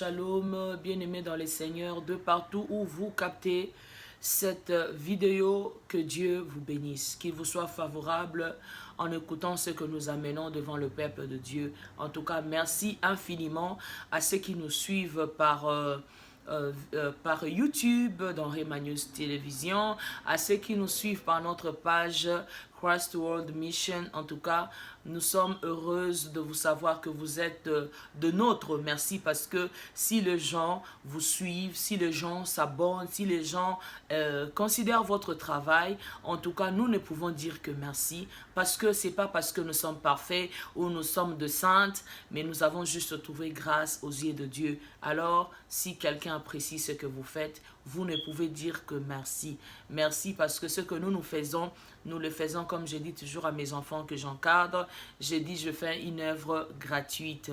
Shalom, bien-aimés dans les Seigneurs, de partout où vous captez cette vidéo, que Dieu vous bénisse, qu'il vous soit favorable en écoutant ce que nous amenons devant le peuple de Dieu. En tout cas, merci infiniment à ceux qui nous suivent par YouTube, dans Rema News Télévision, à ceux qui nous suivent par notre page Christ World Mission. En tout cas, nous sommes heureuses de vous savoir que vous êtes de nôtres. Merci, parce que si les gens vous suivent, si les gens s'abonnent, si les gens considèrent votre travail, en tout cas, nous ne pouvons dire que merci, parce que c'est pas parce que nous sommes parfaits ou nous sommes de saintes, mais nous avons juste trouvé grâce aux yeux de Dieu. Alors, si quelqu'un apprécie ce que vous faites, vous ne pouvez dire que merci. Merci, parce que ce que nous faisons, nous le faisons, comme je dis toujours à mes enfants que j'encadre, je dis je fais une œuvre gratuite.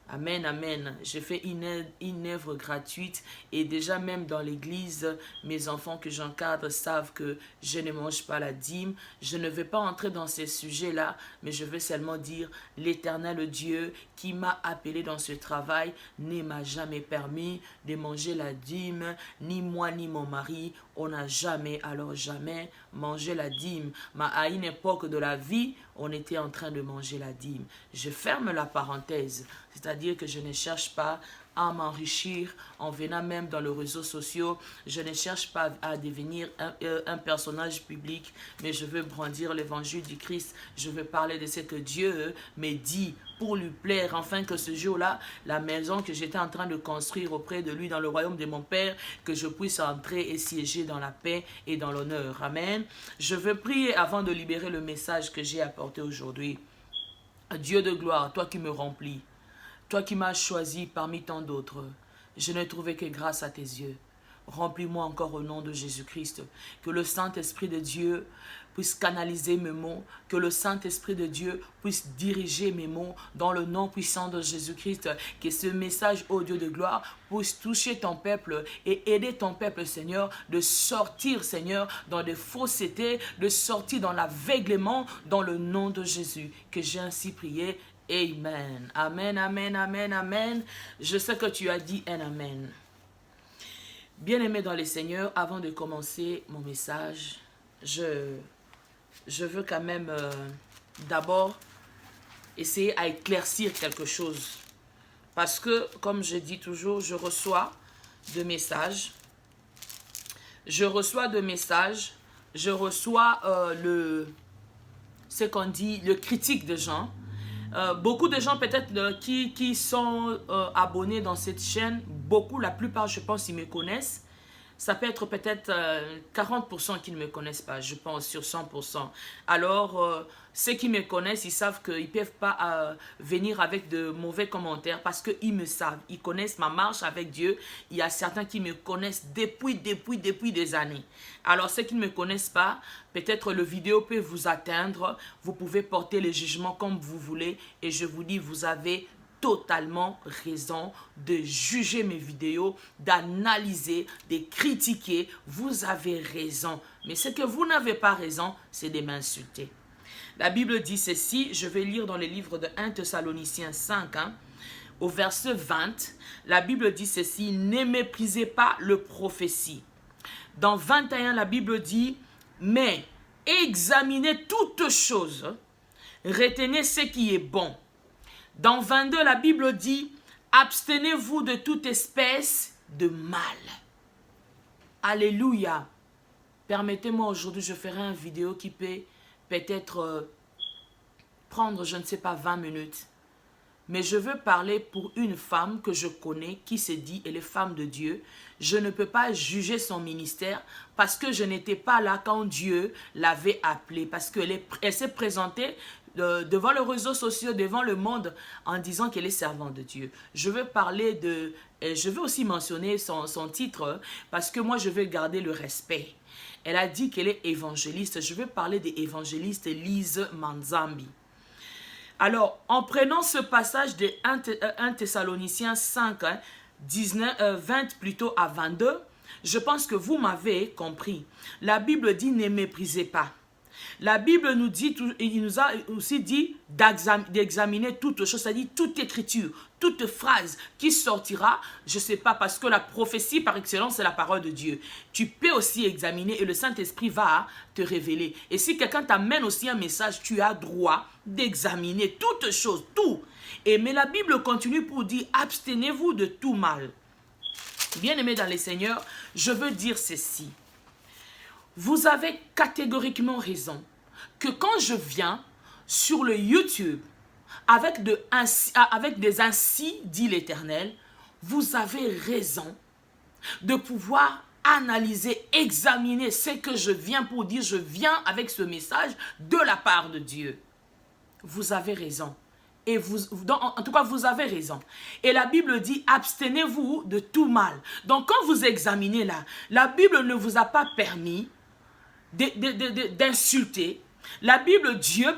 Amen, amen. Je fais une œuvre gratuite, et déjà même dans l'église, mes enfants que j'encadre savent que je ne mange pas la dîme. Je ne vais pas entrer dans ces sujets-là, mais je veux seulement dire l'Éternel Dieu qui m'a appelé dans ce travail ne m'a jamais permis de manger la dîme, ni moi ni mon mari. On n'a jamais, alors jamais, mangé la dîme. Mais à une époque de la vie, on était en train de manger la dîme. Je ferme la parenthèse, c'est-à-dire que je ne cherche pas à m'enrichir en venant même dans les réseaux sociaux. Je ne cherche pas à devenir un personnage public, mais je veux brandir l'évangile du Christ. Je veux parler de ce que Dieu me dit pour lui plaire, afin que ce jour-là, la maison que j'étais en train de construire auprès de lui dans le royaume de mon Père, que je puisse entrer et siéger dans la paix et dans l'honneur. Amen. Je veux prier avant de libérer le message que j'ai apporté aujourd'hui. Dieu de gloire, toi qui me remplis, toi qui m'as choisi parmi tant d'autres, je n'ai trouvé que grâce à tes yeux. Remplis-moi encore au nom de Jésus-Christ. Que le Saint-Esprit de Dieu puisse canaliser mes mots. Que le Saint-Esprit de Dieu puisse diriger mes mots dans le nom puissant de Jésus-Christ. Que ce message, ô Dieu de gloire, puisse toucher ton peuple et aider ton peuple, Seigneur, de sortir, Seigneur, dans des faussetés, de sortir dans l'aveuglement, dans le nom de Jésus. Que j'ai ainsi prié. Amen. Amen, amen, amen, amen. Je sais que tu as dit un amen. Bien-aimés dans les Seigneurs, avant de commencer mon message, je veux quand même d'abord essayer à éclaircir quelque chose. Parce que, comme je dis toujours, je reçois de messages. Je reçois ce qu'on dit, le critique de gens. Beaucoup de gens peut-être qui sont abonnés dans cette chaîne, la plupart je pense ils me connaissent. Ça peut être peut-être 40% qui ne me connaissent pas, je pense, sur 100%. Alors, ceux qui me connaissent, ils savent qu'ils ne peuvent pas venir avec de mauvais commentaires, parce qu'ils me savent, ils connaissent ma marche avec Dieu. Il y a certains qui me connaissent depuis des années. Alors, ceux qui ne me connaissent pas, peut-être le vidéo peut vous atteindre. Vous pouvez porter les jugements comme vous voulez. Et je vous dis, vous avez totalement raison de juger mes vidéos, d'analyser, de critiquer. Vous avez raison. Mais ce que vous n'avez pas raison, c'est de m'insulter. La Bible dit ceci, je vais lire dans le livre de 1 Thessaloniciens 5, au verset 20. La Bible dit ceci, ne méprisez pas le prophétie. Dans 21, la Bible dit, mais examinez toutes choses, retenez ce qui est bon. Dans 22, la Bible dit, abstenez-vous de toute espèce de mal. Alléluia. Permettez-moi aujourd'hui, je ferai une vidéo qui peut peut-être prendre, je ne sais pas, 20 minutes. Mais je veux parler pour une femme que je connais, qui se dit, elle est femme de Dieu. Je ne peux pas juger son ministère parce que je n'étais pas là quand Dieu l'avait appelée. Parce qu'elle s'est présentée devant les réseaux sociaux, devant le monde, en disant qu'elle est servante de Dieu. Je veux parler de... Je veux aussi mentionner son titre, parce que moi, je veux garder le respect. Elle a dit qu'elle est évangéliste. Je veux parler de l'évangéliste Lise Manzambi. Alors, en prenant ce passage de 1 Thessaloniciens 5, 20 plutôt à 22, je pense que vous m'avez compris. La Bible dit, ne méprisez pas. La Bible nous dit, il nous a aussi dit d'examiner toutes choses, c'est-à-dire toute écriture, toute phrase qui sortira, je ne sais pas, parce que la prophétie par excellence, c'est la parole de Dieu. Tu peux aussi examiner et le Saint-Esprit va te révéler. Et si quelqu'un t'amène aussi un message, tu as droit d'examiner toutes choses, tout. Mais la Bible continue pour dire, abstenez-vous de tout mal. Bien-aimés dans les Seigneurs, je veux dire ceci. Vous avez catégoriquement raison que quand je viens sur le YouTube avec des ainsi dit l'Éternel, vous avez raison de pouvoir analyser, examiner ce que je viens pour dire. Je viens avec ce message de la part de Dieu. Vous avez raison. Et en tout cas, vous avez raison. Et la Bible dit, abstenez-vous de tout mal. Donc, quand vous examinez là, la Bible ne vous a pas permis d'insulter. La Bible, Dieu,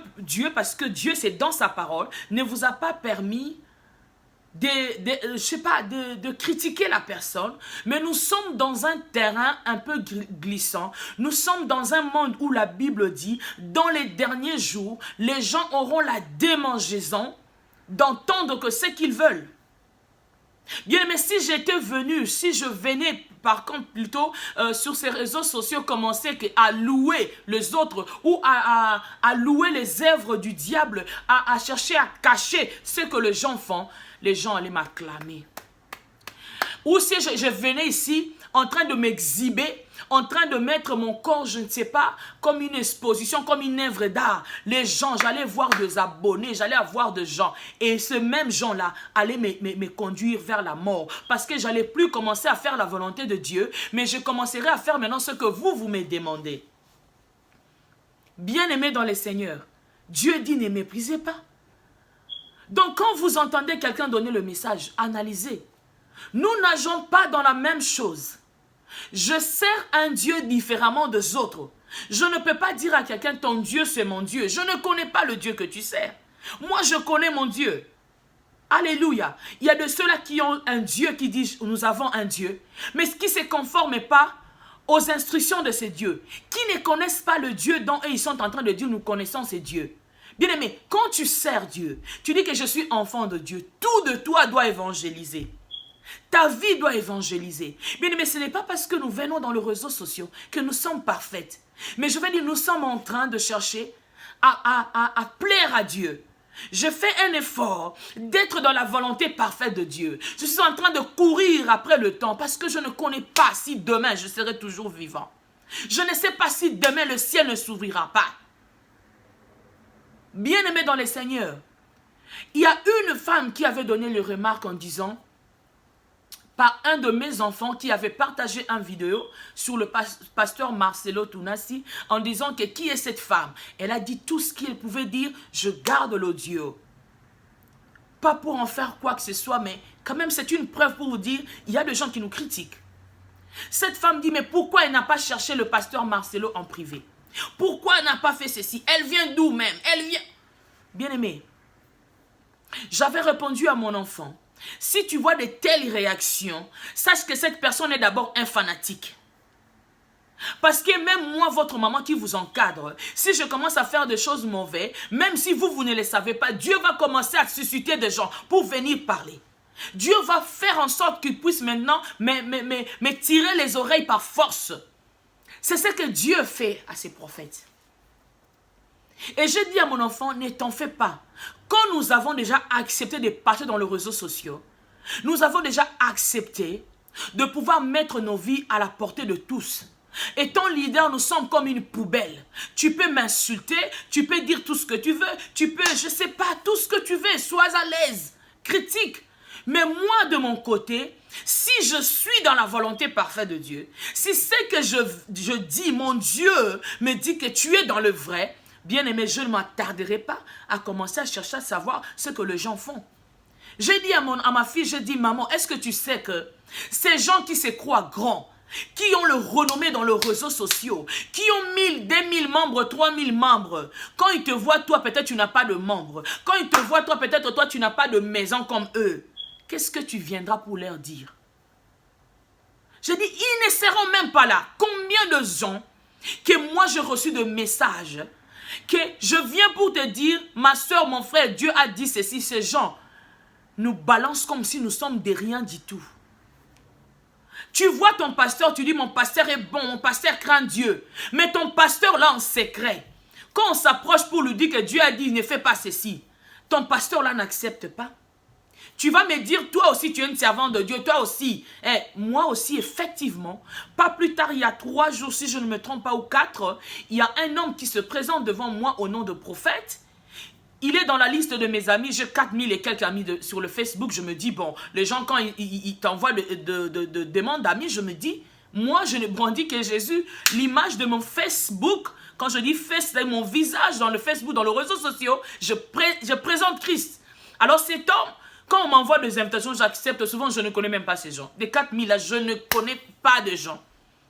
parce que Dieu, c'est dans sa parole, ne vous a pas permis de critiquer la personne, mais nous sommes dans un terrain un peu glissant. Nous sommes dans un monde où la Bible dit, dans les derniers jours, les gens auront la démangeaison d'entendre que ce qu'ils veulent. Bien, mais si je venais par contre plutôt sur ces réseaux sociaux commencer à louer les autres ou à louer les œuvres du diable, à chercher à cacher ce que les gens font, les gens allaient m'acclamer. Ou si je venais ici en train de m'exhiber, en train de mettre mon corps, je ne sais pas, comme une exposition, comme une œuvre d'art. Les gens, j'allais voir des abonnés, j'allais avoir des gens. Et ces mêmes gens-là allaient me conduire vers la mort. Parce que j'allais plus commencer à faire la volonté de Dieu, mais je commencerai à faire maintenant ce que vous me demandez. Bien-aimés dans les Seigneurs, Dieu dit ne méprisez pas. Donc quand vous entendez quelqu'un donner le message, analysez. Nous nageons pas dans la même chose. Je sers un Dieu différemment des autres. Je ne peux pas dire à quelqu'un, ton Dieu c'est mon Dieu. Je ne connais pas le Dieu que tu sers. Moi je connais mon Dieu. Alléluia. Il y a de ceux-là qui ont un Dieu qui dit, nous avons un Dieu. Mais qui ne se conforment pas aux instructions de ces dieux. Qui ne connaissent pas le Dieu dont ils sont en train de dire, nous connaissons ces dieux. Bien aimé, quand tu sers Dieu, tu dis que je suis enfant de Dieu. Tout de toi doit évangéliser. Ta vie doit évangéliser. Bien aimé, ce n'est pas parce que nous venons dans les réseaux sociaux que nous sommes parfaites. Mais je vais dire, nous sommes en train de chercher à plaire à Dieu. Je fais un effort d'être dans la volonté parfaite de Dieu. Je suis en train de courir après le temps parce que je ne connais pas si demain je serai toujours vivant. Je ne sais pas si demain le ciel ne s'ouvrira pas. Bien-aimé dans les Seigneurs, il y a une femme qui avait donné le remarque en disant, par un de mes enfants qui avait partagé une vidéo sur le pasteur Marcelo Tunasi en disant que qui est cette femme? Elle a dit tout ce qu'il pouvait dire, je garde l'audio. Pas pour en faire quoi que ce soit, mais quand même c'est une preuve pour vous dire, il y a des gens qui nous critiquent. Cette femme dit, mais pourquoi elle n'a pas cherché le pasteur Marcelo en privé? Pourquoi elle n'a pas fait ceci? Elle vient d'où même? Elle vient... Bien-aimé, j'avais répondu à mon enfant, si tu vois de telles réactions, sache que cette personne est d'abord un fanatique. Parce que même moi, votre maman qui vous encadre, si je commence à faire des choses mauvaises, même si vous ne le savez pas, Dieu va commencer à susciter des gens pour venir parler. Dieu va faire en sorte qu'il puisse maintenant me tirer les oreilles par force. C'est ce que Dieu fait à ses prophètes. Et je dis à mon enfant, ne t'en fais pas. Quand nous avons déjà accepté de partir dans les réseaux sociaux, nous avons déjà accepté de pouvoir mettre nos vies à la portée de tous. Étant leader, nous sommes comme une poubelle. Tu peux m'insulter, tu peux dire tout ce que tu veux, tu peux, je ne sais pas, tout ce que tu veux, sois à l'aise, critique. Mais moi, de mon côté, si je suis dans la volonté parfaite de Dieu, si c'est que je dis, mon Dieu me dit que tu es dans le vrai, bien aimé, je ne m'attarderai pas à commencer à chercher à savoir ce que les gens font. J'ai dit à ma fille, je dis, maman, est-ce que tu sais que ces gens qui se croient grands, qui ont le renommé dans les réseaux sociaux, qui ont 1000, 2000 membres, 3000 membres, quand ils te voient, toi, peut-être tu n'as pas de membres. Quand ils te voient, toi, peut-être toi, tu n'as pas de maison comme eux. Qu'est-ce que tu viendras pour leur dire? Je dis, ils ne seront même pas là. Combien de gens que moi j'ai reçu de messages que je viens pour te dire, ma soeur, mon frère, Dieu a dit ceci. Ces gens nous balancent comme si nous sommes des rien du tout. Tu vois ton pasteur, tu dis mon pasteur est bon, mon pasteur craint Dieu. Mais ton pasteur là en secret, quand on s'approche pour lui dire que Dieu a dit ne fais pas ceci, ton pasteur là n'accepte pas. Tu vas me dire, toi aussi tu es une servante de Dieu, toi aussi. Moi aussi, effectivement, pas plus tard, il y a 3 jours, si je ne me trompe pas, ou 4, il y a un homme qui se présente devant moi au nom de prophète. Il est dans la liste de mes amis, j'ai 4000 et quelques amis sur le Facebook. Je me dis, bon, les gens quand ils t'envoient de demandes d'amis, je me dis, moi je ne brandis que Jésus. L'image de mon Facebook, quand je dis Facebook, mon visage dans le Facebook, dans les réseaux sociaux, je présente Christ. Alors cet homme, quand on m'envoie des invitations, j'accepte. Souvent, je ne connais même pas ces gens. Des 4000 là, je ne connais pas de gens.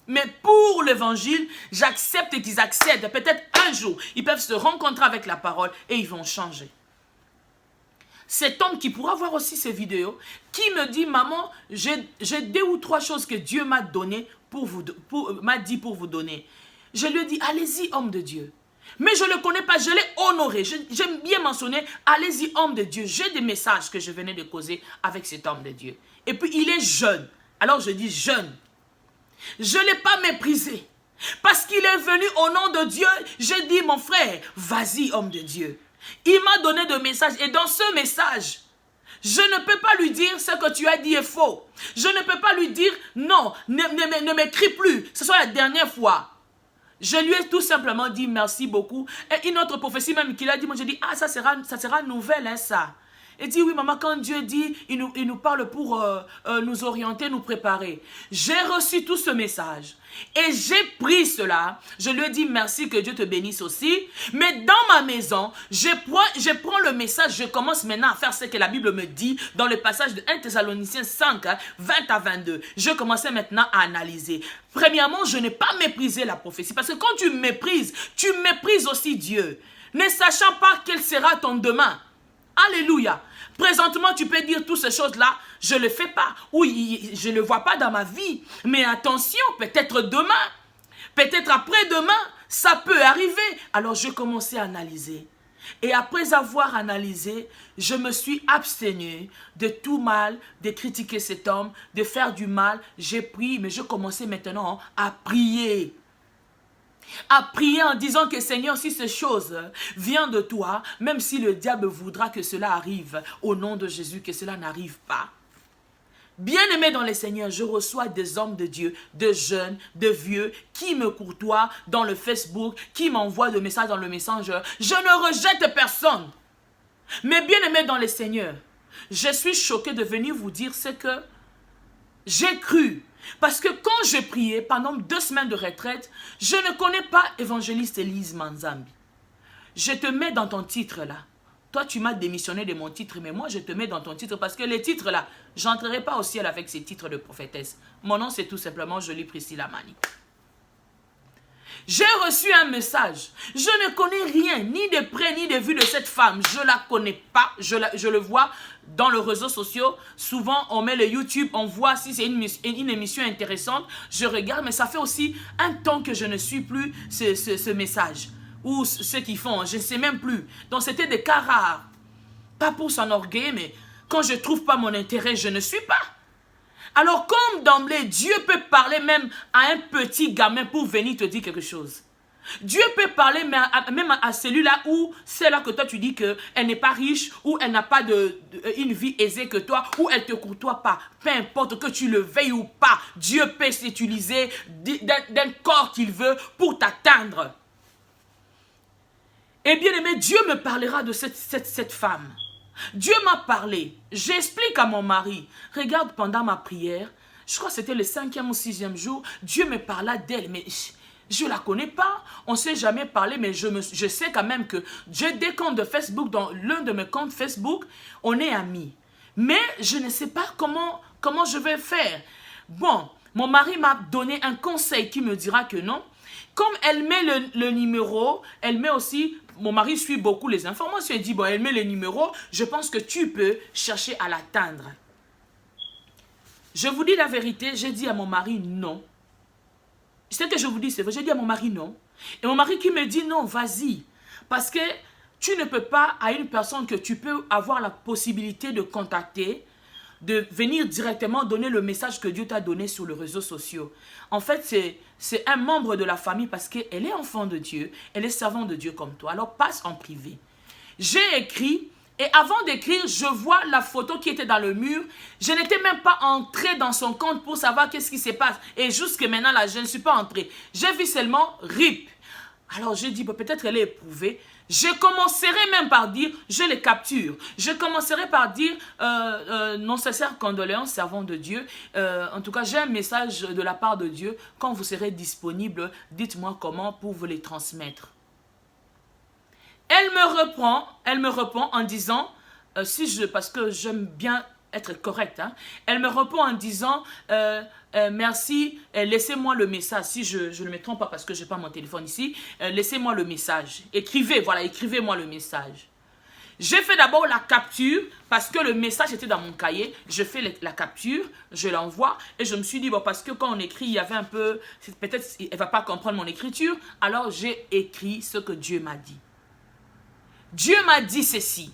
Mais pour l'évangile, j'accepte qu'ils accèdent. Peut-être un jour, ils peuvent se rencontrer avec la parole et ils vont changer. Cet homme qui pourra voir aussi ces vidéos, qui me dit, maman, j'ai 2 ou 3 choses que Dieu m'a donné m'a dit pour vous donner. Je lui ai dit, allez-y, homme de Dieu. Mais je ne le connais pas, je l'ai honoré. J'aime bien mentionner, allez-y, homme de Dieu. J'ai des messages que je venais de causer avec cet homme de Dieu. Et puis, il est jeune. Alors, je dis jeune. Je ne l'ai pas méprisé. Parce qu'il est venu au nom de Dieu. J'ai dit, mon frère, vas-y, homme de Dieu. Il m'a donné de messages. Et dans ce message, je ne peux pas lui dire ce que tu as dit est faux. Je ne peux pas lui dire, non, ne m'écris plus. Ce soit la dernière fois. Je lui ai tout simplement dit merci beaucoup. Et une autre prophétie même qu'il a dit, moi j'ai dit, ah ça sera nouvelle hein, ça. Il dit, oui maman, quand Dieu dit, il nous parle pour nous orienter, nous préparer. J'ai reçu tout ce message. Et j'ai pris cela. Je lui ai dit merci, que Dieu te bénisse aussi. Mais dans ma maison, je prends le message, je commence maintenant à faire ce que la Bible me dit dans le passage de 1 Thessaloniciens 5, 20 à 22. Je commençais maintenant à analyser. Premièrement, je n'ai pas méprisé la prophétie. Parce que quand tu méprises aussi Dieu. Ne sachant pas quel sera ton demain. Alléluia. Présentement, tu peux dire toutes ces choses-là, je ne le fais pas. Oui, je ne le vois pas dans ma vie. Mais attention, peut-être demain, peut-être après-demain, ça peut arriver. Alors, je commençais à analyser. Et après avoir analysé, je me suis abstenu de tout mal, de critiquer cet homme, de faire du mal. J'ai prié, mais je commençais maintenant à prier. À prier en disant que Seigneur, si ces choses viennent de toi, même si le diable voudra que cela arrive, au nom de Jésus, que cela n'arrive pas. Bien-aimé dans le Seigneur, je reçois des hommes de Dieu, de jeunes, de vieux, qui me courtoient dans le Facebook, qui m'envoient des messages dans le Messenger. Je ne rejette personne. Mais bien-aimé dans le Seigneur, je suis choqué de venir vous dire ce que j'ai cru. Parce que quand j'ai prié pendant 2 semaines de retraite, je ne connais pas évangéliste Élise Manzambi. Je te mets dans ton titre là. Toi, tu m'as démissionné de mon titre, mais moi, je te mets dans ton titre parce que les titres là, j'entrerai pas au ciel avec ces titres de prophétesse. Mon nom, c'est tout simplement Jolie Priscilla Mani. J'ai reçu un message. Je ne connais rien, ni de près, ni de vue de cette femme. Je ne la connais pas. Je le vois dans les réseaux sociaux. Souvent, on met le YouTube, on voit si c'est une émission intéressante. Je regarde, mais ça fait aussi un temps que je ne suis plus ce message. Ou ceux qui font, je ne sais même plus. Donc, c'était des cas rares. Pas pour s'enorgueillir, mais quand je ne trouve pas mon intérêt, je ne suis pas. Alors, comme d'emblée, Dieu peut parler même à un petit gamin pour venir te dire quelque chose. Dieu peut parler même à celui-là où c'est là que toi tu dis qu'elle n'est pas riche, ou elle n'a pas une vie aisée que toi, ou elle ne te courtoie pas. Peu importe que tu le veuilles ou pas, Dieu peut s'utiliser d'un corps qu'il veut pour t'atteindre. Et bien aimé, Dieu me parlera de cette femme. Dieu m'a parlé. J'explique à mon mari. Regarde, pendant ma prière, je crois que c'était le 5e ou 6e jour, Dieu me parla d'elle. Mais je ne la connais pas. On ne s'est jamais parlé, mais je sais quand même que j'ai des comptes de Facebook. Dans l'un de mes comptes Facebook, on est amis. Mais je ne sais pas comment je vais faire. Bon, mon mari m'a donné un conseil qui me dira que non. Comme elle met le numéro, elle met aussi... Mon mari suit beaucoup les informations. Il dit, bon, elle met le numéro. Je pense que tu peux chercher à l'atteindre. Je vous dis la vérité. J'ai dit à mon mari non. Ce que je vous dis, c'est vrai. J'ai dit à mon mari non. Et mon mari qui me dit non, vas-y. Parce que tu ne peux pas, à une personne que tu peux avoir la possibilité de contacter, de venir directement donner le message que Dieu t'a donné sur les réseaux sociaux. En fait, c'est un membre de la famille parce qu'elle est enfant de Dieu, elle est servante de Dieu comme toi. Alors passe en privé. J'ai écrit, et avant d'écrire, je vois la photo qui était dans le mur. Je n'étais même pas entrée dans son compte pour savoir qu'est-ce qui se passe. Et jusque maintenant, là, je ne suis pas entrée. J'ai vu seulement RIP. Alors j'ai dit, peut-être elle est éprouvée. Je commencerai même par dire, je les capture. Je commencerai par dire, non sincère condoléances, servant de Dieu. En tout cas, j'ai un message de la part de Dieu. Quand vous serez disponible, dites-moi comment pour vous les transmettre. Elle me répond en disant, parce que j'aime bien être correcte, hein, elle me répond en disant, merci, laissez-moi le message, si je ne me trompe pas parce que je n'ai pas mon téléphone ici, laissez-moi le message, écrivez, voilà, écrivez-moi le message. J'ai fait d'abord la capture parce que le message était dans mon cahier. Je fais la capture, je l'envoie et je me suis dit, bon, parce que quand on écrit, il y avait un peu, peut-être elle ne va pas comprendre mon écriture, alors j'ai écrit ce que Dieu m'a dit. Dieu m'a dit ceci.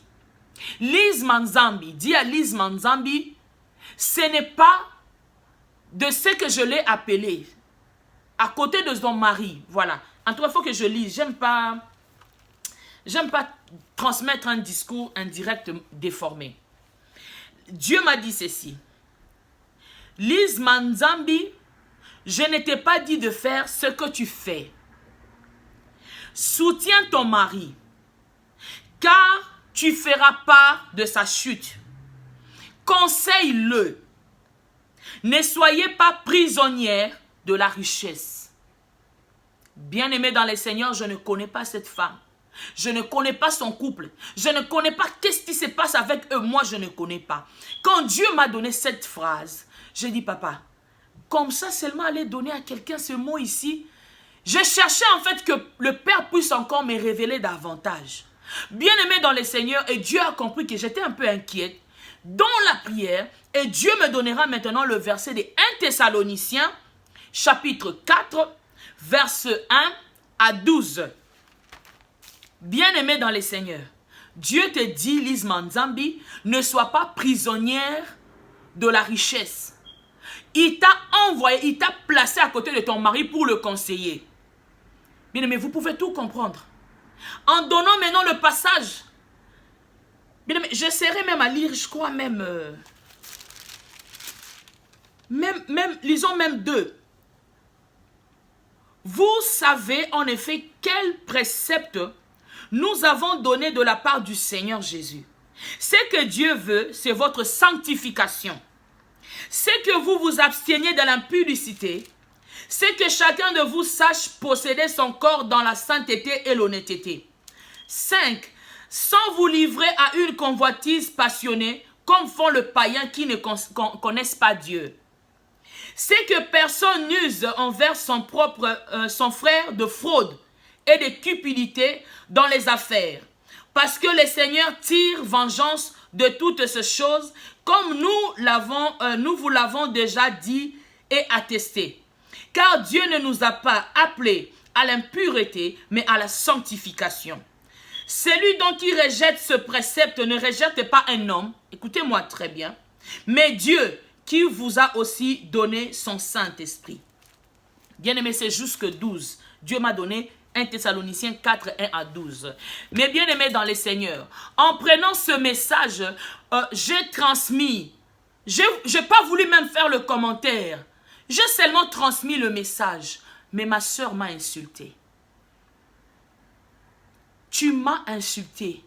Lise Manzambi, dis à Lise Manzambi, ce n'est pas de ce que je l'ai appelé, à côté de son mari, voilà. En tout cas, il faut que je lise, j'aime pas transmettre un discours indirect déformé. Dieu m'a dit ceci. Lise Manzambi, je ne t'ai pas dit de faire ce que tu fais. Soutiens ton mari, car tu feras part de sa chute. Conseille-le. Ne soyez pas prisonnière de la richesse. Bien-aimé dans le Seigneur, je ne connais pas cette femme. Je ne connais pas son couple. Je ne connais pas qu'est-ce qui se passe avec eux. Moi, je ne connais pas. Quand Dieu m'a donné cette phrase, j'ai dit, papa, comme ça seulement aller donner à quelqu'un ce mot ici, je cherchais en fait que le Père puisse encore me révéler davantage. Bien-aimé dans le Seigneur, et Dieu a compris que j'étais un peu inquiète dans la prière, et Dieu me donnera maintenant le verset de 1 Thessaloniciens, chapitre 4, verset 1 à 12. Bien-aimé dans le Seigneur, Dieu te dit, Lise Manzambi, ne sois pas prisonnière de la richesse. Il t'a envoyé, il t'a placé à côté de ton mari pour le conseiller. Bien-aimé, vous pouvez tout comprendre. En donnant maintenant le passage, bien-aimé, j'essaierai même à lire, je crois même, lisons même 2. Vous savez en effet quel précepte nous avons donné de la part du Seigneur Jésus. Ce que Dieu veut, c'est votre sanctification. C'est que vous vous absteniez de l'impudicité. C'est que chacun de vous sache posséder son corps dans la sainteté et l'honnêteté. 5. Sans vous livrer à une convoitise passionnée, comme font les païens qui ne connaissent pas Dieu. C'est que personne n'use envers son frère de fraude et de cupidité dans les affaires. Parce que le Seigneur tire vengeance de toutes ces choses, comme nous vous l'avons déjà dit et attesté. Car Dieu ne nous a pas appelés à l'impureté, mais à la sanctification. Celui dont il rejette ce précepte ne rejette pas un homme, écoutez-moi très bien, mais Dieu qui vous a aussi donné son Saint-Esprit. Bien-aimé, c'est jusque 12. Dieu m'a donné 1 Thessaloniciens 4, 1 à 12. Mais bien-aimé dans les seigneurs, en prenant ce message, j'ai transmis. Je n'ai pas voulu même faire le commentaire. J'ai seulement transmis le message. Mais ma soeur m'a insulté. Tu m'as insulté.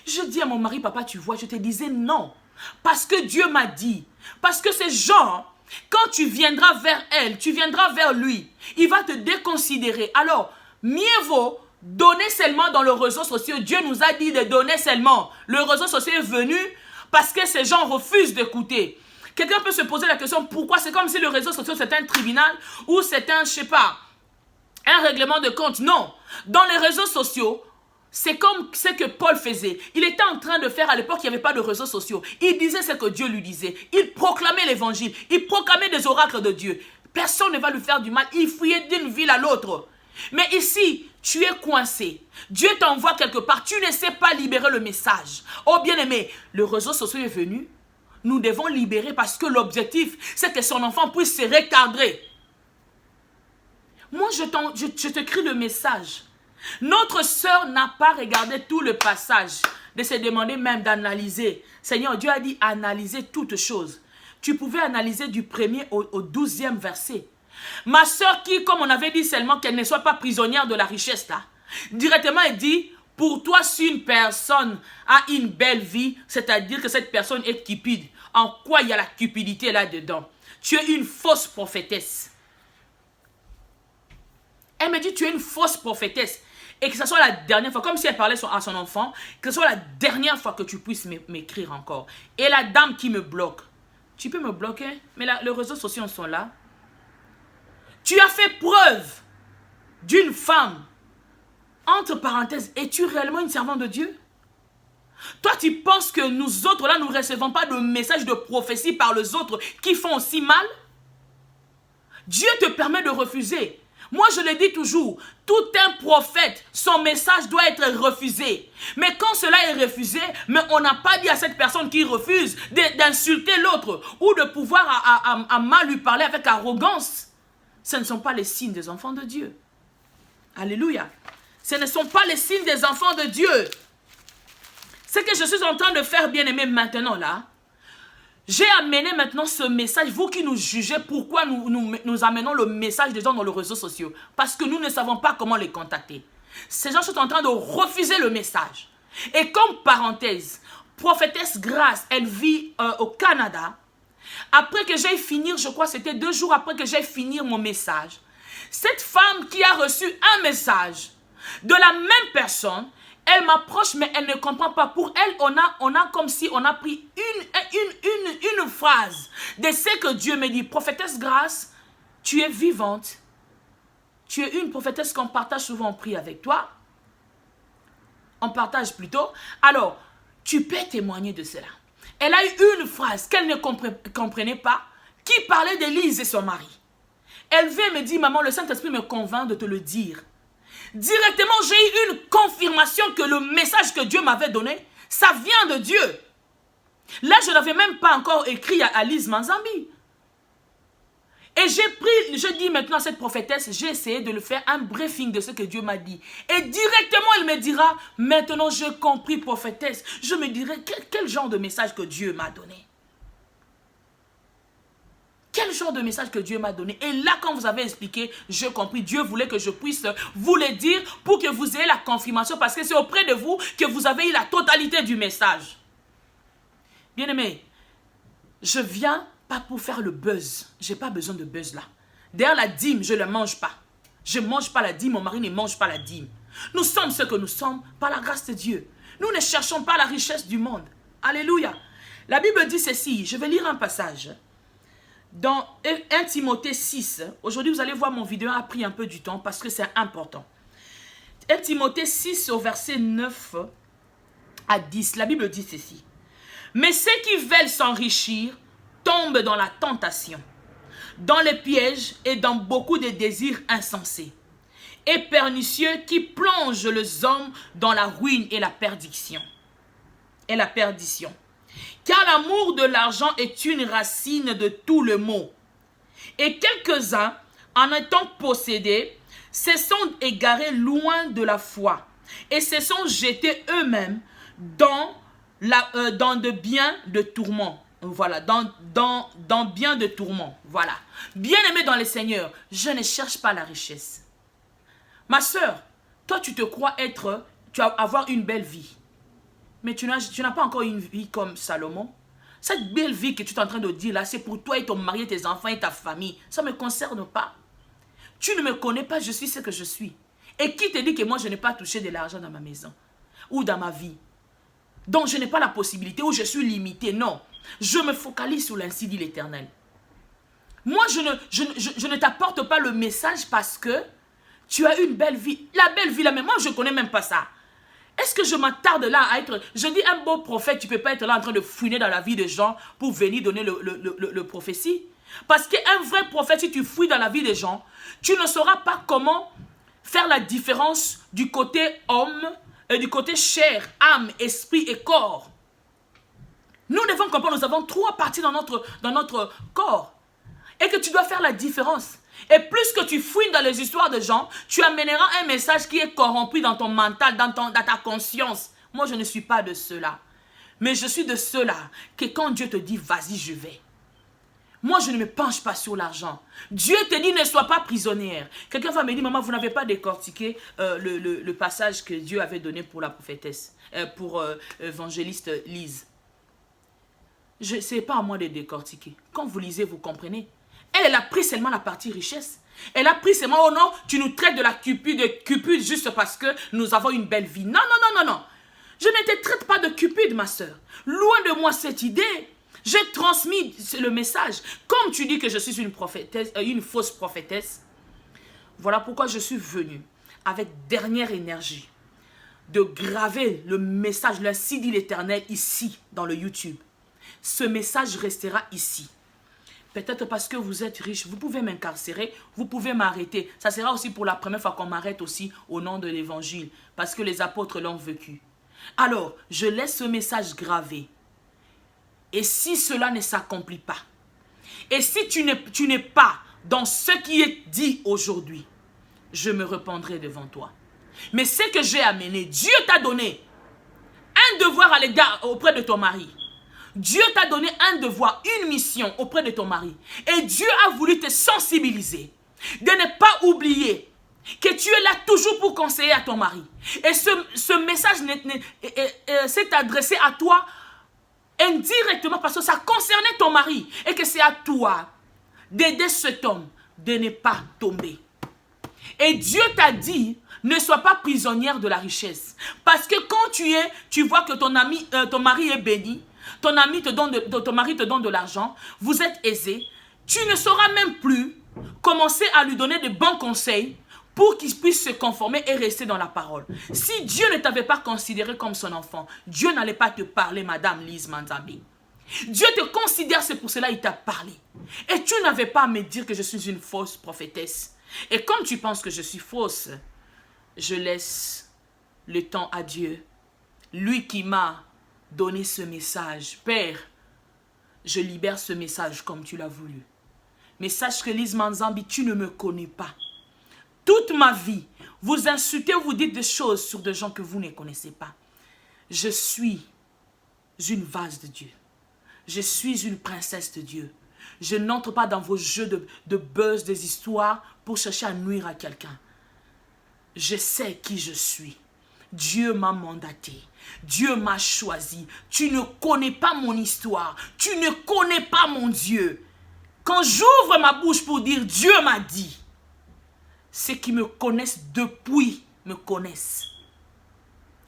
Je dis à mon mari, papa, tu vois, je te disais non. Parce que Dieu m'a dit. Parce que ces gens, quand tu viendras vers elle, tu viendras vers lui, il va te déconsidérer. Alors, mieux vaut donner seulement dans le réseau social. Dieu nous a dit de donner seulement. Le réseau social est venu parce que ces gens refusent d'écouter. Quelqu'un peut se poser la question, pourquoi? C'est comme si le réseau social c'était un tribunal ou c'est un, je sais pas, un règlement de compte. Non. Dans les réseaux sociaux, c'est comme ce que Paul faisait. Il était en train de faire, à l'époque, il n'y avait pas de réseaux sociaux. Il disait ce que Dieu lui disait. Il proclamait l'évangile. Il proclamait des oracles de Dieu. Personne ne va lui faire du mal. Il fouillait d'une ville à l'autre. Mais ici, tu es coincé. Dieu t'envoie quelque part, tu ne sais pas libérer le message. Oh bien-aimé, le réseau social est venu. Nous devons libérer parce que l'objectif, c'est que son enfant puisse se recadrer. Moi, je te crie le message. Notre sœur n'a pas regardé tout le passage, de se demander même d'analyser. Seigneur, Dieu a dit analyser toutes choses. Tu pouvais analyser du 1er au 12e verset. Ma sœur qui, comme on avait dit seulement qu'elle ne soit pas prisonnière de la richesse là, directement elle dit, pour toi si une personne a une belle vie, c'est-à-dire que cette personne est cupide. En quoi il y a la cupidité là-dedans? Tu es une fausse prophétesse. Elle me dit, tu es une fausse prophétesse. Et que ce soit la dernière fois, comme si elle parlait à son enfant, que ce soit la dernière fois que tu puisses m'écrire encore. Et la dame qui me bloque, tu peux me bloquer, mais les réseaux sociaux sont là. Tu as fait preuve d'une femme. Entre parenthèses, es-tu réellement une servante de Dieu? Toi, tu penses que nous autres, là, nous ne recevons pas de messages de prophétie par les autres qui font aussi mal? Dieu te permet de refuser. Moi, je le dis toujours, tout un prophète, son message doit être refusé. Mais quand cela est refusé, mais on n'a pas dit à cette personne qui refuse d'insulter l'autre ou de pouvoir à mal lui parler avec arrogance. Ce ne sont pas les signes des enfants de Dieu. Alléluia. Ce ne sont pas les signes des enfants de Dieu. Ce que je suis en train de faire, bien-aimé, maintenant là, j'ai amené maintenant ce message, vous qui nous jugez, pourquoi nous amenons le message des gens dans les réseaux sociaux? Parce que nous ne savons pas comment les contacter. Ces gens sont en train de refuser le message. Et comme parenthèse, prophétesse Grâce, elle vit au Canada. Après que j'aille finir, je crois que c'était 2 jours après que j'aille finir mon message, cette femme qui a reçu un message de la même personne, elle m'approche, mais elle ne comprend pas. Pour elle, on a comme si on a pris une phrase de ce que Dieu me dit. Prophétesse Grâce, tu es vivante. Tu es une prophétesse qu'on partage souvent, on prie avec toi. On partage plutôt. Alors, tu peux témoigner de cela. Elle a eu une phrase qu'elle ne comprenait pas, qui parlait d'Élise et son mari. Elle vient me dire, maman, le Saint-Esprit me convainc de te le dire. Directement, j'ai eu une confirmation que le message que Dieu m'avait donné, ça vient de Dieu. Là, je n'avais même pas encore écrit à Lise Manzambi. Et je dis maintenant à cette prophétesse, j'ai essayé de lui faire un briefing de ce que Dieu m'a dit. Et directement, elle me dira, maintenant j'ai compris, prophétesse. Je me dirai, quel genre de message que Dieu m'a donné? Quel genre de message que Dieu m'a donné? Et là, quand vous avez expliqué, j'ai compris. Dieu voulait que je puisse vous le dire pour que vous ayez la confirmation. Parce que c'est auprès de vous que vous avez eu la totalité du message. Bien-aimé, je viens pas pour faire le buzz. Je n'ai pas besoin de buzz là. D'ailleurs, la dîme, je ne la mange pas. Je ne mange pas la dîme, mon mari ne mange pas la dîme. Nous sommes ce que nous sommes par la grâce de Dieu. Nous ne cherchons pas la richesse du monde. Alléluia. La Bible dit ceci, je vais lire un passage. Dans 1 Timothée 6, aujourd'hui vous allez voir mon vidéo a pris un peu du temps parce que c'est important. 1 Timothée 6 au verset 9 à 10, la Bible dit ceci. Mais ceux qui veulent s'enrichir tombent dans la tentation, dans les pièges et dans beaucoup de désirs insensés et pernicieux qui plongent les hommes dans la ruine et la perdition. Car l'amour de l'argent est une racine de tout le maux. Et quelques-uns, en étant possédés, se sont égarés loin de la foi et se sont jetés eux-mêmes dans de bien de tourments. Voilà, dans bien de tourments. Voilà. Bien-aimé dans le Seigneur, je ne cherche pas la richesse. Ma soeur, toi tu te crois tu vas avoir une belle vie. Mais tu n'as pas encore une vie comme Salomon. Cette belle vie que tu es en train de dire là, c'est pour toi et ton mari, tes enfants et ta famille. Ça ne me concerne pas. Tu ne me connais pas, je suis ce que je suis. Et qui te dit que moi je n'ai pas touché de l'argent dans ma maison ou dans ma vie? Donc je n'ai pas la possibilité ou je suis limité. Non, je me focalise sur l'ainsi dit l'Éternel. Moi je ne t'apporte pas le message parce que tu as une belle vie. La belle vie là, mais moi je ne connais même pas ça. Est-ce que je m'attarde là à être... Je dis un beau prophète, tu ne peux pas être là en train de fouiner dans la vie des gens pour venir donner le prophétie. Parce qu'un vrai prophète, si tu fouilles dans la vie des gens, tu ne sauras pas comment faire la différence du côté homme et du côté chair, âme, esprit et corps. Nous devons comprendre, nous avons 3 parties dans notre corps. Et que tu dois faire la différence. Et plus que tu fouilles dans les histoires de gens, tu amèneras un message qui est corrompu dans ton mental, dans ta conscience. Moi, je ne suis pas de ceux-là. Mais je suis de ceux-là que quand Dieu te dit, vas-y, je vais. Moi, je ne me penche pas sur l'argent. Dieu te dit, ne sois pas prisonnière. Quelqu'un va me dire, maman, vous n'avez pas décortiqué le passage que Dieu avait donné pour la prophétesse, pour évangéliste Lise. Ce n'est pas à moi de décortiquer. Quand vous lisez, vous comprenez. Elle a pris seulement la partie richesse. Elle a pris seulement, oh non, tu nous traites de la cupide juste parce que nous avons une belle vie. Non, non, non, non, non. Je ne te traite pas de cupide, ma soeur. Loin de moi cette idée. J'ai transmis le message. Comme tu dis que je suis une prophétesse, une fausse prophétesse, voilà pourquoi je suis venue avec dernière énergie de graver le message, l'ainsi dit l'Éternel ici dans le YouTube. Ce message restera ici. Peut-être parce que vous êtes riche, vous pouvez m'incarcérer, vous pouvez m'arrêter. Ça sera aussi pour la première fois qu'on m'arrête aussi au nom de l'évangile, parce que les apôtres l'ont vécu. Alors, je laisse ce message gravé. Et si cela ne s'accomplit pas, et si tu n'es pas dans ce qui est dit aujourd'hui, je me répandrai devant toi. Mais ce que j'ai amené, Dieu t'a donné un devoir à l'égard auprès de ton mari. Dieu t'a donné un devoir, une mission auprès de ton mari. Et Dieu a voulu te sensibiliser, de ne pas oublier que tu es là toujours pour conseiller à ton mari. Et ce message s'est adressé à toi indirectement parce que ça concernait ton mari. Et que c'est à toi d'aider cet homme de ne pas tomber. Et Dieu t'a dit, ne sois pas prisonnière de la richesse. Parce que quand tu vois que ton mari est béni, ton mari te donne de l'argent, vous êtes aisé, tu ne sauras même plus commencer à lui donner de bons conseils pour qu'il puisse se conformer et rester dans la parole. Si Dieu ne t'avait pas considéré comme son enfant, Dieu n'allait pas te parler, Madame Lise Manzambi. Dieu te considère, c'est pour cela qu'il t'a parlé. Et tu n'avais pas à me dire que je suis une fausse prophétesse. Et comme tu penses que je suis fausse, je laisse le temps à Dieu. Lui qui m'a donné ce message. Père, je libère ce message comme tu l'as voulu. Mais sache que Lise Manzambi, tu ne me connais pas. Toute ma vie, vous insultez, vous dites des choses sur des gens que vous ne connaissez pas. Je suis une vase de Dieu. Je suis une princesse de Dieu. Je n'entre pas dans vos jeux de buzz, des histoires pour chercher à nuire à quelqu'un. Je sais qui je suis. Dieu m'a mandaté. Dieu m'a choisi. Tu ne connais pas mon histoire. Tu ne connais pas mon Dieu. Quand j'ouvre ma bouche pour dire Dieu m'a dit, ceux qui me connaissent depuis me connaissent.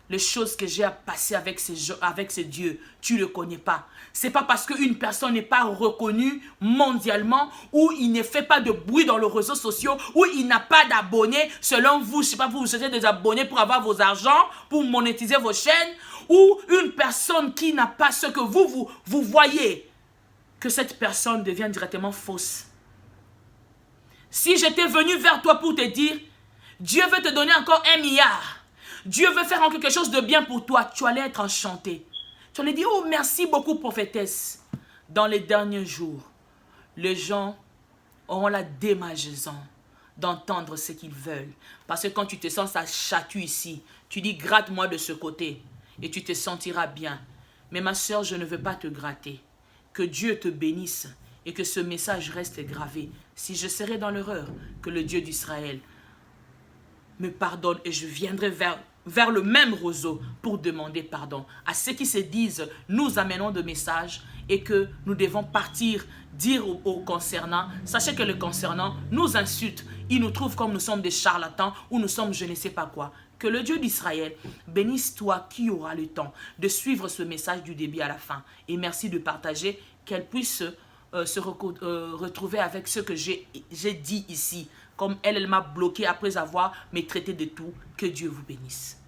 Les choses que j'ai à passer avec ces dieux, tu ne le connais pas. Ce n'est pas parce qu'une personne n'est pas reconnue mondialement ou il ne fait pas de bruit dans les réseaux sociaux ou il n'a pas d'abonnés. Selon vous, je ne sais pas, vous cherchez des abonnés pour avoir vos argents, pour monétiser vos chaînes, ou une personne qui n'a pas ce que vous voyez, que cette personne devient directement fausse. Si j'étais venu vers toi pour te dire, Dieu veut te donner encore 1 milliard, Dieu veut faire quelque chose de bien pour toi, tu allais être enchanté. Tu allais dire, oh merci beaucoup prophétesse. Dans les derniers jours, les gens auront la démangeaison d'entendre ce qu'ils veulent. Parce que quand tu te sens, ça chatouille ici. Tu dis, gratte-moi de ce côté et tu te sentiras bien. Mais ma soeur, je ne veux pas te gratter. Que Dieu te bénisse et que ce message reste gravé. Si je serai dans l'erreur, que le Dieu d'Israël me pardonne et je viendrai vers le même roseau pour demander pardon. À ceux qui se disent, nous amenons de messages et que nous devons partir dire aux concernants, sachez que les concernants nous insultent, ils nous trouvent comme nous sommes des charlatans ou nous sommes je ne sais pas quoi. Que le Dieu d'Israël bénisse toi qui aura le temps de suivre ce message du début à la fin. Et merci de partager, qu'elle puisse se retrouver avec ce que j'ai dit ici. Comme elle m'a bloqué après avoir me traité de tout. Que Dieu vous bénisse.